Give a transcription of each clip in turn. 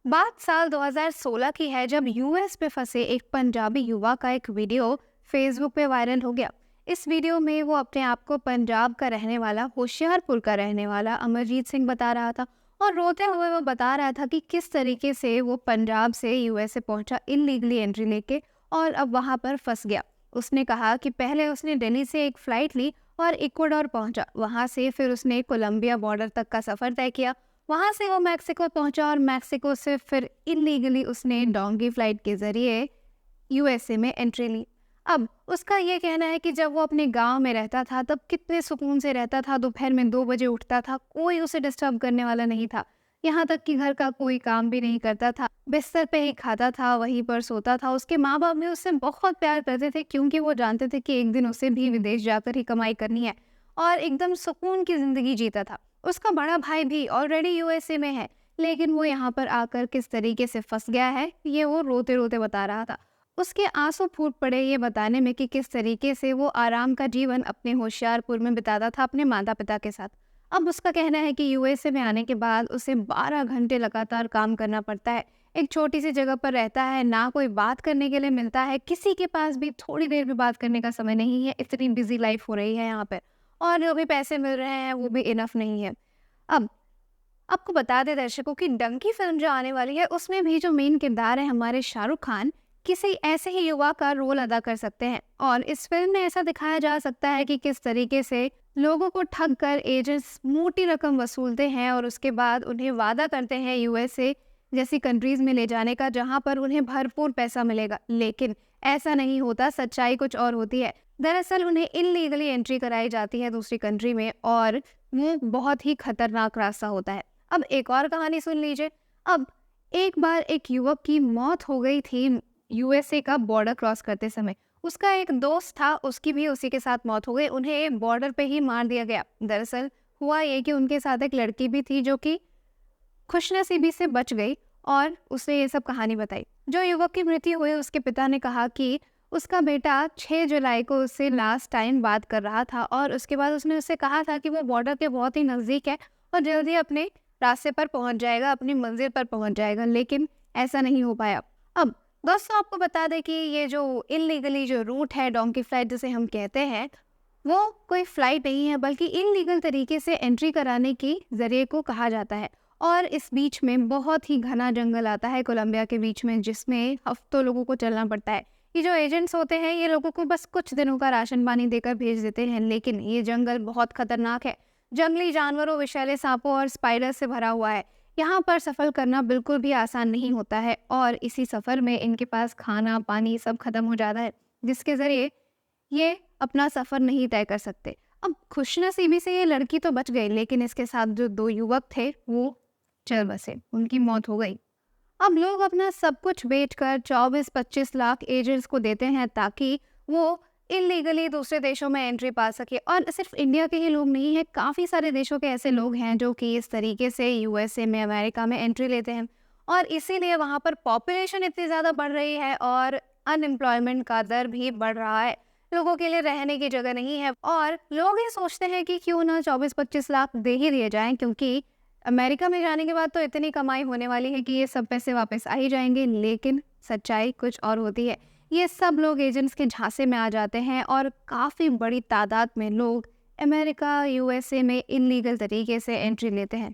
बात साल 2016 की है, जब यूएस में फंसे एक पंजाबी युवा का एक वीडियो फेसबुक पे वायरल हो गया। इस वीडियो में वो अपने आप को पंजाब का रहने वाला, होशियारपुर का रहने वाला अमरजीत सिंह बता रहा था और रोते हुए वो बता रहा था कि किस तरीके से वो पंजाब से यूएसए पहुंचा इलीगली एंट्री लेके और अब वहां पर फंस गया। उसने कहा कि पहले उसने दिल्ली से एक फ्लाइट ली और इक्वाडोर पहुंचा। वहां से फिर उसने कोलंबिया बॉर्डर तक का सफर तय किया। वहां से वो मैक्सिको पहुंचा और मैक्सिको से फिर इलीगली उसने डोंगी फ्लाइट के जरिए यूएसए में एंट्री ली। अब उसका ये कहना है कि जब वो अपने गांव में रहता था तब कितने सुकून से रहता था। दोपहर में 2 बजे उठता था, कोई उसे डिस्टर्ब करने वाला नहीं था। यहाँ तक कि घर का कोई काम भी नहीं करता था, बिस्तर पे ही खाता था, वहीं पर सोता था। उसके माँ बाप भी उससे बहुत प्यार करते थे क्योंकि वो जानते थे कि एक दिन उसे भी विदेश जाकर ही कमाई करनी है और एकदम सुकून की जिंदगी जीता था। उसका बड़ा भाई भी ऑलरेडी यूएसए में है, लेकिन वो यहाँ पर आकर किस तरीके से फंस गया है ये वो रोते रोते बता रहा था। उसके आंसू फूट पड़े ये बताने में कि किस तरीके से वो आराम का जीवन अपने होशियारपुर में बिताता था अपने माता पिता के साथ। अब उसका कहना है कि यूएसए में आने के बाद उसे 12 घंटे लगातार काम करना पड़ता है। एक छोटी सी जगह पर रहता है, ना कोई बात करने के लिए मिलता है, किसी के पास भी थोड़ी देर भी बात करने का समय नहीं है। इतनी बिजी लाइफ हो रही है यहाँ पर और जो भी पैसे मिल रहे हैं वो भी इनफ नहीं है। अब आपको बता दें दर्शकों की डंकी फिल्म जो आने वाली है उसमें भी जो मेन किरदार है हमारे शाहरुख खान किसी ऐसे ही युवा का रोल अदा कर सकते हैं और इस फिल्म में ऐसा दिखाया जा सकता है कि किस तरीके से लोगों को ठग कर एजेंट्स मोटी रकम वसूलते हैं और उसके बाद उन्हें वादा करते हैं यूएसए जैसी कंट्रीज में ले जाने का, जहां पर उन्हें भरपूर पैसा मिलेगा। लेकिन ऐसा नहीं होता, सच्चाई कुछ और होती है। दरअसल उन्हें इलीगली एंट्री कराई जाती है दूसरी कंट्री में और वो बहुत ही खतरनाक रास्ता होता है। अब एक और कहानी सुन लीजिए। अब एक बार एक युवक की मौत हो गई थी यूएसए का बॉर्डर क्रॉस करते समय। उसका एक दोस्त था, उसकी भी उसी के साथ मौत हो गई। उन्हें बॉर्डर पे ही मार दिया गया। दरअसल हुआ ये कि उनके साथ एक लड़की भी थी जो कि खुशनसीबी से बच गई और उसने ये सब कहानी बताई। जो युवक की मृत्यु हुई उसके पिता ने कहा कि उसका बेटा 6 जुलाई को उससे लास्ट टाइम बात कर रहा था और उसके बाद उसने उससे कहा था कि वो बॉर्डर के बहुत ही नज़दीक है और जल्दी अपने रास्ते पर पहुंच जाएगा, अपनी मंजिल पर पहुंच जाएगा। लेकिन ऐसा नहीं हो पाया। अब दोस्तों आपको बता दें कि ये जो इलीगली जो रूट है, डोंकी फ्लाइट जिसे हम कहते हैं, वो कोई फ्लाइट नहीं है बल्कि इलीगल तरीके से एंट्री कराने की जरिए को कहा जाता है। और इस बीच में बहुत ही घना जंगल आता है कोलंबिया के बीच में, जिसमें हफ्तों लोगों को चलना पड़ता है। ये जो एजेंट्स होते हैं ये लोगों को बस कुछ दिनों का राशन पानी देकर भेज देते हैं, लेकिन ये जंगल बहुत खतरनाक है। जंगली जानवरों, विषैले सांपों और स्पाइडर से भरा हुआ है। यहाँ पर सफर करना बिल्कुल भी आसान नहीं होता है और इसी सफर में इनके पास खाना पानी सब खत्म हो जाता है, जिसके जरिए ये अपना सफर नहीं तय कर सकते। अब खुशनसीबी से ये लड़की तो बच गई, लेकिन इसके साथ जो 2 युवक थे वो चल बसे, उनकी मौत हो गई। अब लोग अपना सब कुछ बेचकर 24-25 लाख एजेंट्स को देते हैं ताकि वो इलीगली दूसरे देशों में एंट्री पा सके। और सिर्फ इंडिया के ही लोग नहीं है, काफ़ी सारे देशों के ऐसे लोग हैं जो कि इस तरीके से यूएसए में, अमेरिका में एंट्री लेते हैं और इसीलिए वहाँ पर पॉपुलेशन इतनी ज़्यादा बढ़ रही है और अनएम्प्लॉयमेंट का दर भी बढ़ रहा है। लोगों के लिए रहने की जगह नहीं है और लोग ये सोचते हैं कि क्यों ना 24-25 लाख दे ही दिए जाएं, क्योंकि अमेरिका में जाने के बाद तो इतनी कमाई होने वाली है कि ये सब पैसे वापस आ ही जाएंगे। लेकिन सच्चाई कुछ और होती है। ये सब लोग एजेंट्स के झांसे में आ जाते हैं और काफ़ी बड़ी तादाद में लोग अमेरिका, यूएसए में इलीगल तरीके से एंट्री लेते हैं।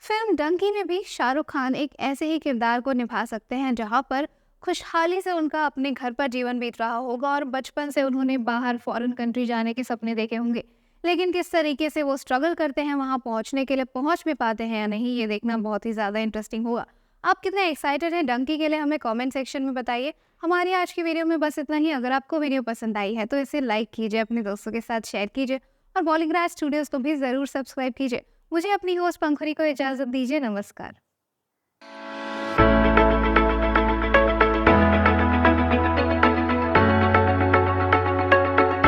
फिल्म डंकी में भी शाहरुख खान एक ऐसे ही किरदार को निभा सकते हैं जहां पर खुशहाली से उनका अपने घर पर जीवन बीत रहा होगा और बचपन से उन्होंने बाहर फॉरेन कंट्री जाने के सपने देखे होंगे। लेकिन किस तरीके से वो स्ट्रगल करते हैं वहां पहुंचने के लिए, पहुंच भी पाते हैं या नहीं, ये देखना बहुत ही ज़्यादा इंटरेस्टिंग होगा। आप कितने एक्साइटेड हैं डंकी के लिए, हमें कमेंट सेक्शन में बताइए। हमारी आज की वीडियो में बस इतना ही। अगर आपको वीडियो पसंद आई है तो इसे लाइक कीजिए, अपने दोस्तों के साथ शेयर कीजिए और बॉलीग्राज स्टूडियोज़ को भी ज़रूर सब्सक्राइब कीजिए। मुझे अपनी होस्ट पंखुरी को इजाज़त दीजिए। नमस्कार।